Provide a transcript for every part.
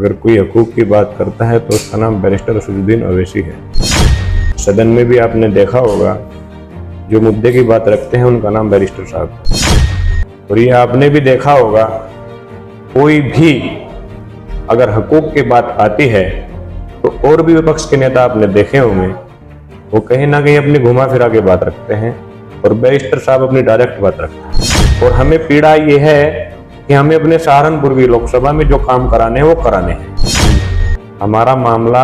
अगर कोई हकूक की बात करता है तो उसका नाम बैरिस्टर असदुद्दीन ओवैसी है। सदन में भी आपने देखा होगा जो मुद्दे की बात रखते हैं उनका नाम बैरिस्टर साहब है। और ये आपने भी देखा होगा, कोई भी अगर हकूक की बात आती है तो और भी विपक्ष के नेता आपने देखे होंगे, वो कहीं ना कहीं अपनी घुमा फिरा के बात रखते हैं और बैरिस्टर साहब अपनी डायरेक्ट बात रखते हैं। और हमें पीड़ा ये है कि हमें अपने सहारनपुर की लोकसभा में जो काम कराने हैं वो कराने हैं। हमारा मामला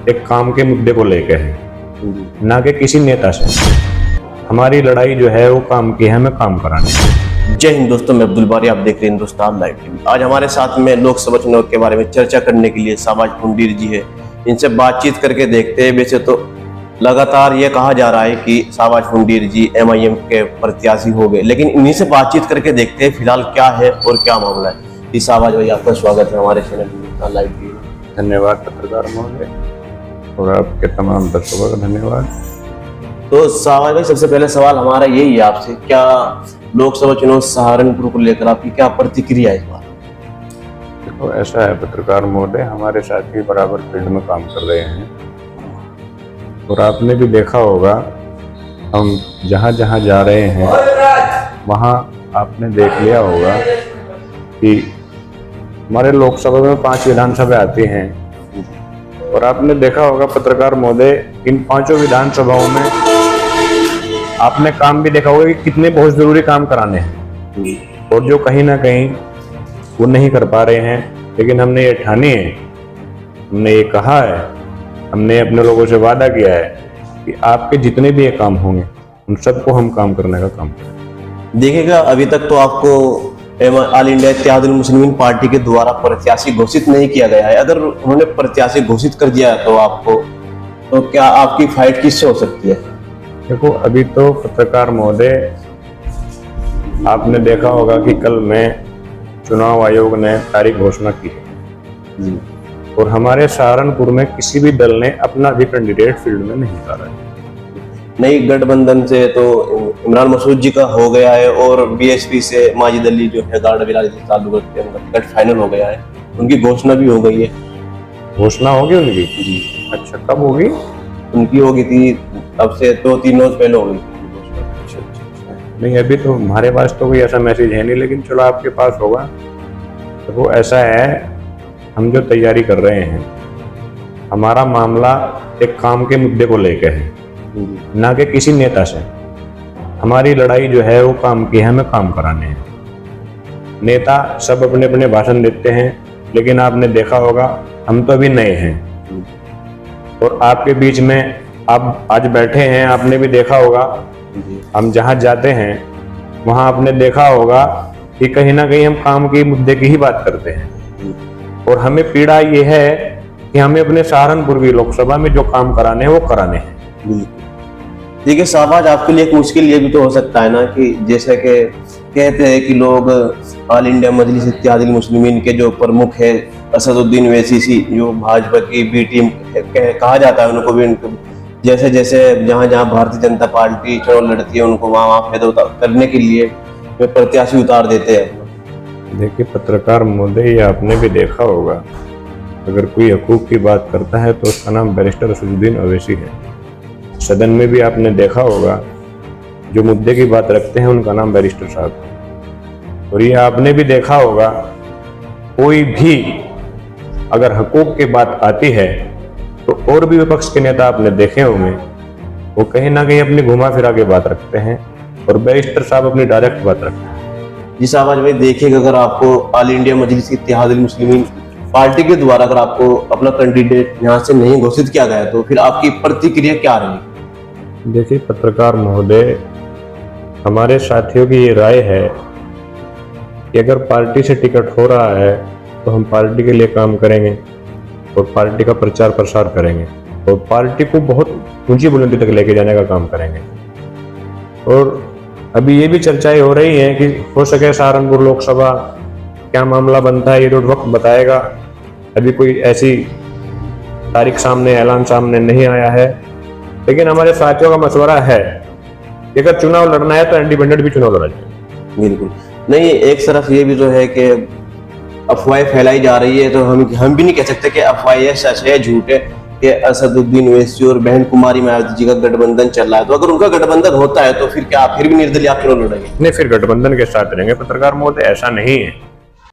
एक काम के मुद्दे को लेकर है, ना कि किसी नेता से। हमारी लड़ाई जो है वो काम की है, हमें काम कराने हैं। जय हिंद दोस्तों, मैं अब्दुल बारी, आप देख रहे हैं हिंदुस्तान लाइव टीवी। आज हमारे साथ में लोकसभा चुनाव के बारे में चर्चा करने के लिए शाहबाज फुंडीर जी है। इनसे बातचीत करके देखते हैं। वैसे तो लगातार ये कहा जा रहा है कि शाहबाज फुंडीर जी MIM के प्रत्याशी हो गए, लेकिन इन्हीं से बातचीत करके देखते हैं फिलहाल क्या है और क्या मामला है। जी शाहबाज भाई, आपका स्वागत है हमारे चैनल हिंदुस्तान लाइव टीवी। धन्यवाद पत्रकार महोदय, और आपके तमाम दर्शकों का धन्यवाद। तो शाहबाज भाई, सबसे पहले सवाल हमारा यही है आपसे, क्या लोकसभा चुनाव सहारनपुर को लेकर आपकी क्या प्रतिक्रिया है इस बार? देखो, ऐसा है पत्रकार महोदय, हमारे साथी बराबर फील्ड में काम कर रहे हैं और आपने भी देखा होगा हम जहाँ जहाँ जा रहे हैं वहाँ आपने देख लिया होगा कि हमारे लोकसभा में 5 विधानसभा आती हैं और आपने देखा होगा पत्रकार महोदय, इन 5 विधानसभाओं में आपने काम भी देखा होगा कि कितने बहुत जरूरी काम कराने हैं और जो कहीं ना कहीं वो नहीं कर पा रहे हैं। लेकिन हमने ये ठानी है, हमने ये कहा है, हमने अपने लोगों से वादा किया है कि आपके जितने भी ये काम होंगे उन सबको हम काम करने का काम करेंगे। देखिएगा, अभी तक तो आपको all India Ittehadul Muslimeen party के द्वारा प्रत्याशी घोषित नहीं किया गया है। अगर उन्होंने प्रत्याशी घोषित कर दिया तो आपको, तो क्या आपकी फाइट किससे हो सकती है? देखो, अभी तो पत्रकार महोदय आपने देखा होगा कि कल में चुनाव आयोग ने तारीख घोषणा की है और हमारे सहारनपुर में किसी भी दल ने अपना भी कैंडिडेट फील्ड में नहीं उतारा है। नई गठबंधन से तो इमरान मसूद जी का हो गया है और BSP से माजिद अली जो है गार्ड बिलाल ताल्लुक रखते हैं, उनका टिकट फाइनल हो गया है, उनकी घोषणा भी हो गई है। घोषणा होगी उनकी जी? अच्छा, कब होगी? उनकी हो गई थी, अब से 2-3 रोज पहले हो गई। नहीं, अभी तो हमारे पास तो कोई ऐसा मैसेज है नहीं, लेकिन चलो आपके पास होगा। तो वो ऐसा है, हम जो तैयारी कर रहे हैं हमारा मामला एक काम के मुद्दे को लेकर है, ना कि किसी नेता से। हमारी लड़ाई जो है वो काम की है, हमें काम कराने हैं। नेता सब अपने अपने भाषण देते हैं, लेकिन आपने देखा होगा हम तो अभी नए हैं और आपके बीच में आप आज बैठे हैं। आपने भी देखा होगा हम जहाँ जाते हैं वहाँ आपने देखा होगा कि कहीं ना कहीं हम काम के मुद्दे की ही बात करते हैं और हमें पीड़ा ये है कि हमें अपने सहारनपुर की लोकसभा में जो काम कराने हैं वो कराने हैं। देखिए शाहबाज, आपके लिए एक मुश्किल ये भी तो हो सकता है ना कि जैसे कि कहते हैं कि लोग ऑल इंडिया मजलिस इत्तेहादुल मुस्लिमीन के जो प्रमुख है असदुद्दीन ओवैसी, जो भाजपा की B टीम कहा जाता है उनको भी, जैसे जैसे जहाँ जहाँ भारतीय जनता पार्टी चुनाव लड़ती है उनको वहाँ फायदा करने के लिए प्रत्याशी उतार देते हैं। देखिए पत्रकार महोदय, ये आपने भी देखा होगा, अगर कोई हकूक की बात करता है तो उसका नाम बैरिस्टर असदुद्दीन ओवैसी है। सदन में भी आपने देखा होगा जो मुद्दे की बात रखते हैं उनका नाम बैरिस्टर साहब है। और ये आपने भी देखा होगा, कोई भी अगर हकूक की बात आती है तो और भी विपक्ष के नेता आपने देखे होंगे, वो कहीं ना कहीं अपनी घुमा फिरा के बात रखते हैं और बैरिस्टर साहब अपनी डायरेक्ट बात रखते हैं। जी शाहबाज भाई, देखिएगा, अगर आपको ऑल इंडिया मजलिस इत्तेहादुल मुस्लिमीन पार्टी के द्वारा अगर आपको अपना कैंडिडेट यहाँ से नहीं घोषित किया गया तो फिर आपकी प्रतिक्रिया क्या रहेगी? देखिए पत्रकार महोदय, हमारे साथियों की ये राय है कि अगर पार्टी से टिकट हो रहा है तो हम पार्टी के लिए काम करेंगे और पार्टी का प्रचार प्रसार करेंगे और पार्टी को बहुत ऊंची बुलंदी तक लेके जाने का काम करेंगे। और अभी ये भी चर्चाएं हो रही हैं कि हो सके सहारनपुर लोकसभा क्या मामला बनता है, ये तो वक्त बताएगा। अभी कोई ऐसी तारीख सामने, ऐलान सामने नहीं आया है, लेकिन हमारे साथियों का मशवरा है कि अगर चुनाव लड़ना है तो इंडिपेंडेंट भी चुनाव लड़ा जाए। बिल्कुल नहीं, एक तरफ ये भी जो है कि अफवाहें फैलाई जा रही है, तो हम भी नहीं कह सकते कि अफवाहें सच है झूठ है कि असदुद्दीन ओवैसी और बहन कुमारी मायावती जी का गठबंधन चल रहा है। तो अगर उनका गठबंधन होता है तो फिर क्या फिर भी निर्दलीय आप क्यों लड़ेंगे? नहीं, फिर गठबंधन के साथ रहेंगे पत्रकार महोदय, ऐसा नहीं है।